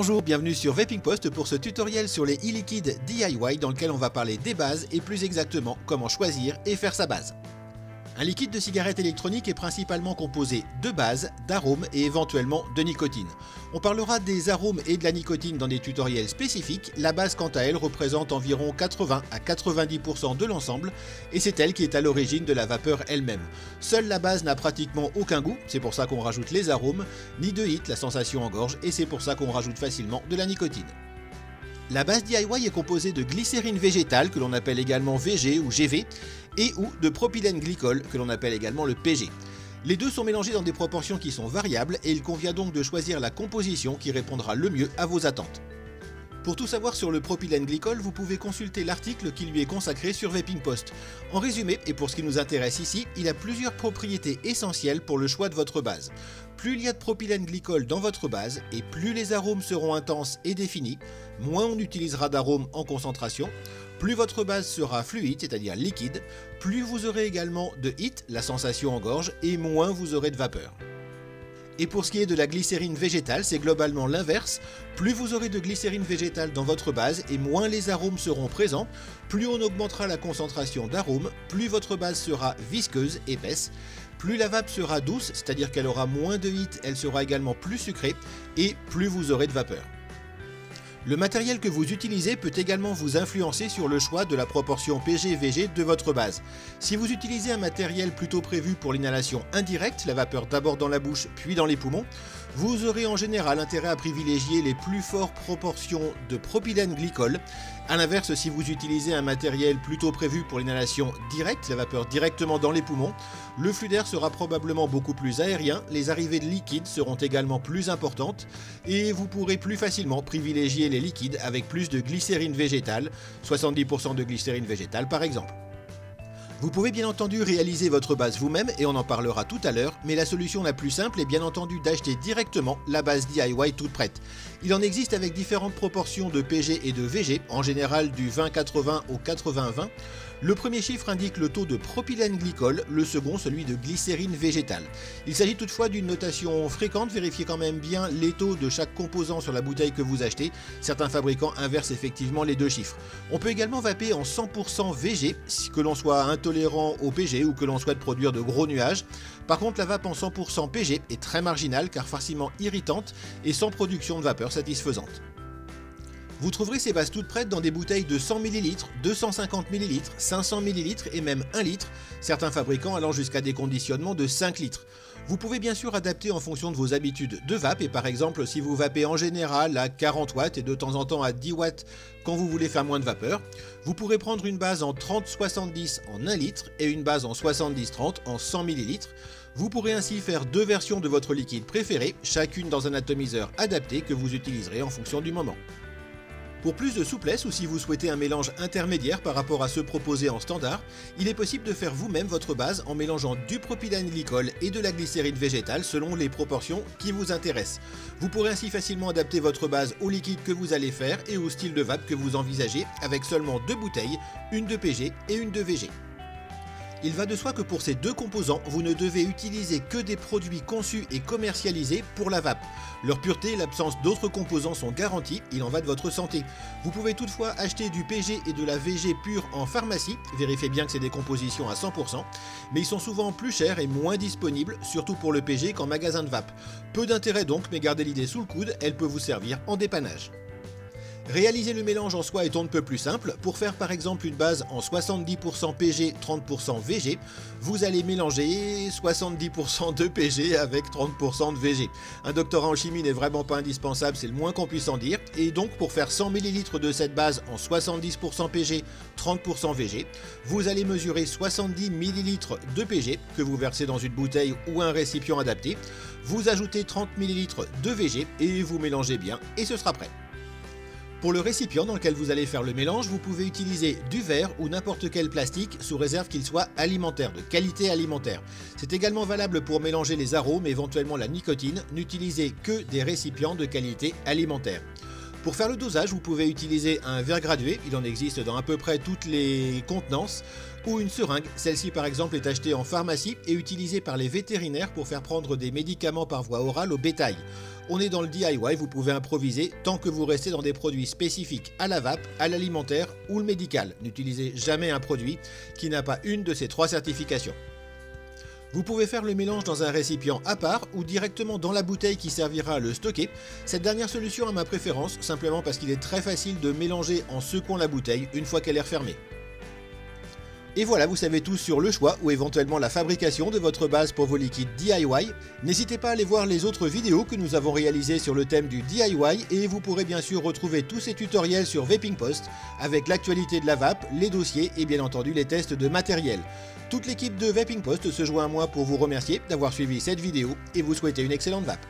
Bonjour, bienvenue sur Vaping Post pour ce tutoriel sur les e-liquides DIY dans lequel on va parler des bases et plus exactement comment choisir et faire sa base. Un liquide de cigarette électronique est principalement composé de bases, d'arômes et éventuellement de nicotine. On parlera des arômes et de la nicotine dans des tutoriels spécifiques. La base quant à elle représente environ 80 à 90% de l'ensemble et c'est elle qui est à l'origine de la vapeur elle-même. Seule la base n'a pratiquement aucun goût, c'est pour ça qu'on rajoute les arômes, ni de hit, la sensation en gorge, et c'est pour ça qu'on rajoute facilement de la nicotine. La base DIY est composée de glycérine végétale, que l'on appelle également VG ou GV, et ou de propylène glycol, que l'on appelle également le PG. Les deux sont mélangés dans des proportions qui sont variables et il convient donc de choisir la composition qui répondra le mieux à vos attentes. Pour tout savoir sur le propylène glycol, vous pouvez consulter l'article qui lui est consacré sur Vaping Post. En résumé, et pour ce qui nous intéresse ici, il a plusieurs propriétés essentielles pour le choix de votre base. Plus il y a de propylène glycol dans votre base, et plus les arômes seront intenses et définis, moins on utilisera d'arômes en concentration, plus votre base sera fluide, c'est-à-dire liquide, plus vous aurez également de hit, la sensation en gorge, et moins vous aurez de vapeur. Et pour ce qui est de la glycérine végétale, c'est globalement l'inverse. Plus vous aurez de glycérine végétale dans votre base et moins les arômes seront présents, plus on augmentera la concentration d'arômes, plus votre base sera visqueuse, épaisse, plus la vape sera douce, c'est-à-dire qu'elle aura moins de hit, elle sera également plus sucrée, et plus vous aurez de vapeur. Le matériel que vous utilisez peut également vous influencer sur le choix de la proportion PG-VG de votre base. Si vous utilisez un matériel plutôt prévu pour l'inhalation indirecte, la vapeur d'abord dans la bouche puis dans les poumons, vous aurez en général intérêt à privilégier les plus fortes proportions de propylène glycol. A l'inverse, si vous utilisez un matériel plutôt prévu pour l'inhalation directe, la vapeur directement dans les poumons, le flux d'air sera probablement beaucoup plus aérien, les arrivées de liquide seront également plus importantes et vous pourrez plus facilement privilégier les liquides avec plus de glycérine végétale, 70% de glycérine végétale par exemple. Vous pouvez bien entendu réaliser votre base vous-même et on en parlera tout à l'heure, mais la solution la plus simple est bien entendu d'acheter directement la base DIY toute prête. Il en existe avec différentes proportions de PG et de VG, en général du 20-80 au 80-20. Le premier chiffre indique le taux de propylène glycol, le second celui de glycérine végétale. Il s'agit toutefois d'une notation fréquente, vérifiez quand même bien les taux de chaque composant sur la bouteille que vous achetez. Certains fabricants inversent effectivement les deux chiffres. On peut également vaper en 100% VG, que l'on soit intolérant au PG ou que l'on souhaite produire de gros nuages. Par contre, la vape en 100% PG est très marginale car facilement irritante et sans production de vapeur satisfaisante. Vous trouverez ces bases toutes prêtes dans des bouteilles de 100 ml, 250 ml, 500 ml et même 1 litre, certains fabricants allant jusqu'à des conditionnements de 5 litres. Vous pouvez bien sûr adapter en fonction de vos habitudes de vape et par exemple si vous vapez en général à 40 watts et de temps en temps à 10 watts quand vous voulez faire moins de vapeur, vous pourrez prendre une base en 30-70 en 1 litre et une base en 70-30 en 100 ml. Vous pourrez ainsi faire deux versions de votre liquide préféré, chacune dans un atomiseur adapté que vous utiliserez en fonction du moment. Pour plus de souplesse ou si vous souhaitez un mélange intermédiaire par rapport à ceux proposés en standard, il est possible de faire vous-même votre base en mélangeant du propylène glycol et de la glycérine végétale selon les proportions qui vous intéressent. Vous pourrez ainsi facilement adapter votre base au liquide que vous allez faire et au style de vape que vous envisagez avec seulement deux bouteilles, une de PG et une de VG. Il va de soi que pour ces deux composants, vous ne devez utiliser que des produits conçus et commercialisés pour la vape. Leur pureté et l'absence d'autres composants sont garantis, il en va de votre santé. Vous pouvez toutefois acheter du PG et de la VG pure en pharmacie, vérifiez bien que c'est des compositions à 100%, mais ils sont souvent plus chers et moins disponibles, surtout pour le PG qu'en magasin de vape. Peu d'intérêt donc, mais gardez l'idée sous le coude, elle peut vous servir en dépannage. Réaliser le mélange en soi est on ne peut plus simple. Pour faire par exemple une base en 70% PG, 30% VG, vous allez mélanger 70% de PG avec 30% de VG. Un doctorat en chimie n'est vraiment pas indispensable, c'est le moins qu'on puisse en dire. Et donc pour faire 100 ml de cette base en 70% PG, 30% VG, vous allez mesurer 70 ml de PG que vous versez dans une bouteille ou un récipient adapté. Vous ajoutez 30 ml de VG et vous mélangez bien et ce sera prêt. Pour le récipient dans lequel vous allez faire le mélange, vous pouvez utiliser du verre ou n'importe quel plastique sous réserve qu'il soit alimentaire, de qualité alimentaire. C'est également valable pour mélanger les arômes et éventuellement la nicotine, n'utilisez que des récipients de qualité alimentaire. Pour faire le dosage, vous pouvez utiliser un verre gradué, il en existe dans à peu près toutes les contenances, ou une seringue. Celle-ci par exemple est achetée en pharmacie et utilisée par les vétérinaires pour faire prendre des médicaments par voie orale au bétail. On est dans le DIY, vous pouvez improviser tant que vous restez dans des produits spécifiques à la vape, à l'alimentaire ou le médical. N'utilisez jamais un produit qui n'a pas une de ces 3 certifications. Vous pouvez faire le mélange dans un récipient à part ou directement dans la bouteille qui servira à le stocker. Cette dernière solution a ma préférence, simplement parce qu'il est très facile de mélanger en secouant la bouteille une fois qu'elle est refermée. Et voilà, vous savez tout sur le choix ou éventuellement la fabrication de votre base pour vos liquides DIY. N'hésitez pas à aller voir les autres vidéos que nous avons réalisées sur le thème du DIY et vous pourrez bien sûr retrouver tous ces tutoriels sur Vaping Post avec l'actualité de la vape, les dossiers et bien entendu les tests de matériel. Toute l'équipe de Vaping Post se joint à moi pour vous remercier d'avoir suivi cette vidéo et vous souhaiter une excellente vape.